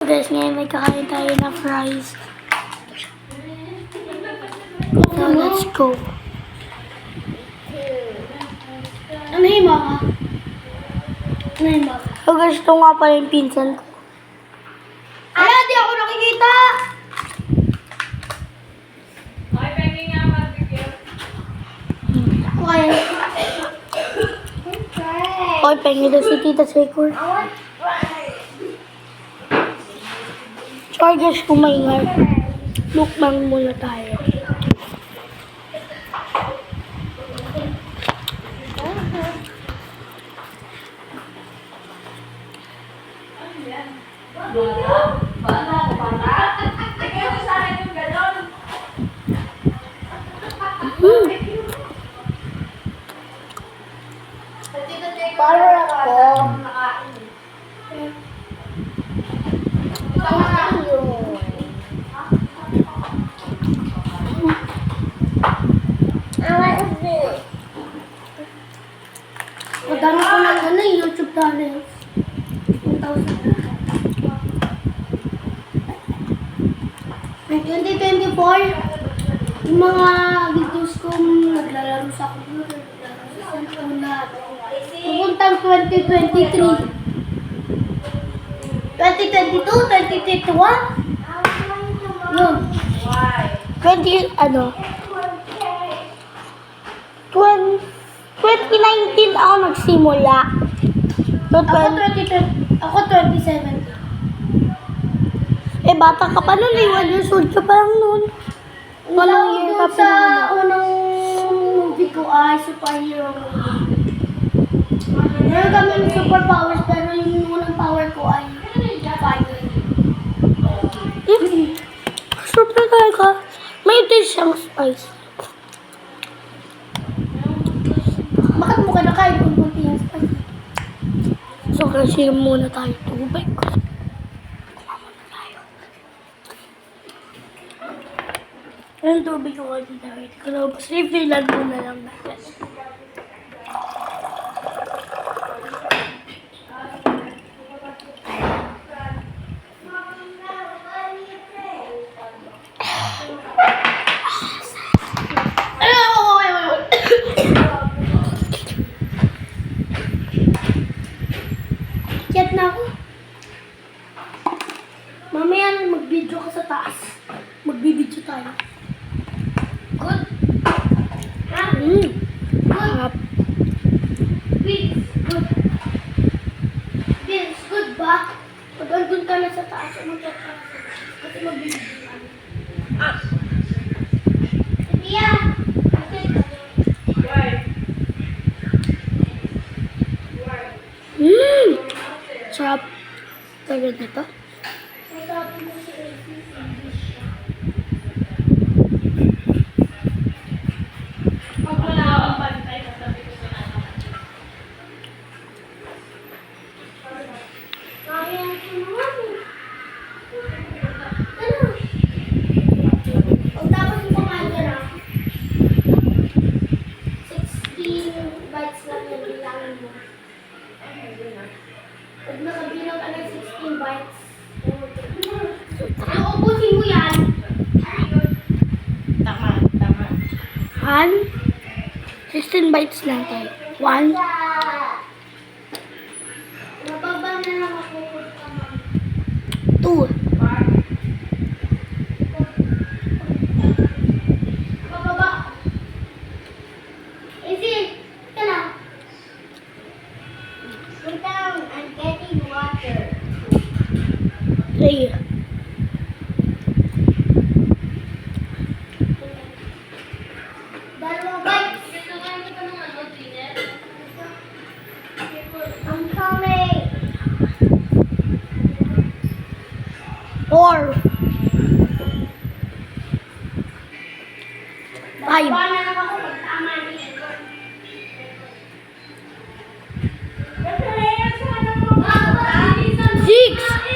guys, ngayon may kakain tayo na fries. So, let's go. Ano yung mga? Ano yung mga? So guys, ito nga pala yung pinsan ko. Ala, di ako nakikita! Okay. Oy, pengi daw si Tita Secor. Sorry guys, kumaingay. Mukbang muna tayo. Power ako. Madami ko ng ano, YouTube channel. 1,000. May 2024, yung mga videos kong naglalaro sa computer, naglalaro sa cellphone na pupuntang 2023. 2022, 2021. Yun. 2019 ako nagsimula. Ako 2017. Eh, bata ka pa nun eh. 1 years old ka pa lang nun. Walang year ka pa Sa lang. unang movie ko ay superhero movie. Meron kami ng superpowers pero yung unang power ko ay fire. Super talaga. May taste siyang spice. Bakit mo kinakain kung kunti yung spice? So, kasi muna tayo tubig. Yung tubig ko kasi dito. Kaya mas refillan mo na lang natin. Chat na ako. Mamaya na mag-video ka sa taas. Magbibideo tayo. Good? Ha? Good? Vince, good. Vince, good ba? Pag andun ka na sa taas, mag-chat ka. Kasi magbibideo tayo. Tia! Sarap. Tagad nito. Pagtapos yung kumain ka na, 16 bites lang yung bilangin mo. Pag nakabilang ka ng 16 bites, uubusin mo yan. Tama. 16 bites lang tayo. 1. Mababa na lang ako. 2. Mababa. Easy. Ika na. Sit down. I'm getting water. 3. Dalawang bites. I'm coming. 4. 5. Baba na lang ako pag tama niya. 6.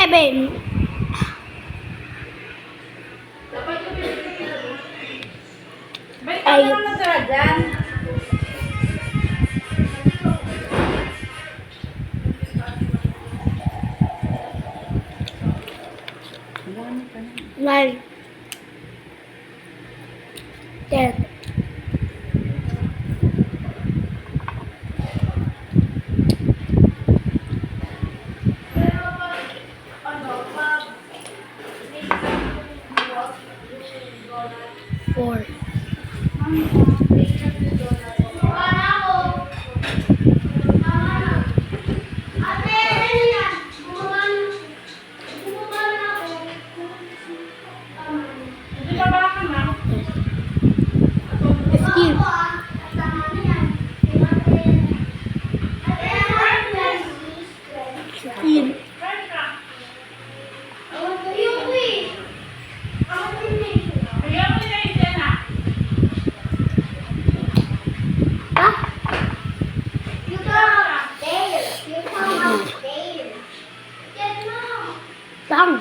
7. Ba't Ay. ka naman natira dyan? Nine. 10. Four. Hindi ka ba ka na? 15. 16. Bigyan mo na yung dyan ah. Ah? Lang.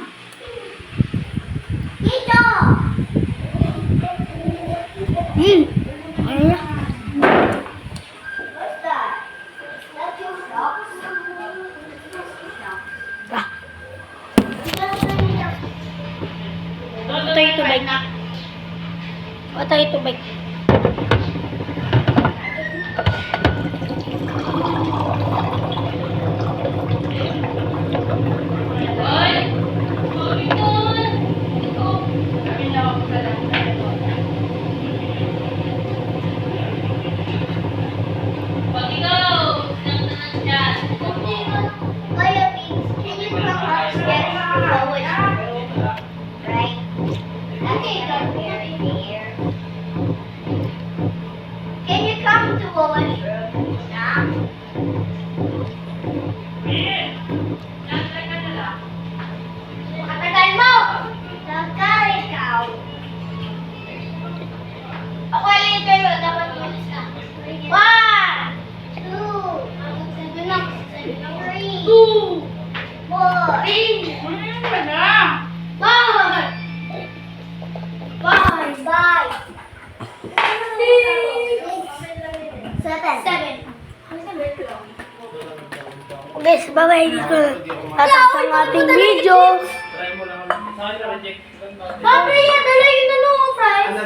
Ay. Ah. Patay ito, bike. Patay ito, bike. Can you come to a washroom? Yeah. Matagal mo! Tagal ikaw. Ako alin kayo, dapat umalis ka. 1, 2, 3, 4, Ka na. 7. Guys, bye-bye dito. Tatapos ang ating video. Papi, dala yung fries.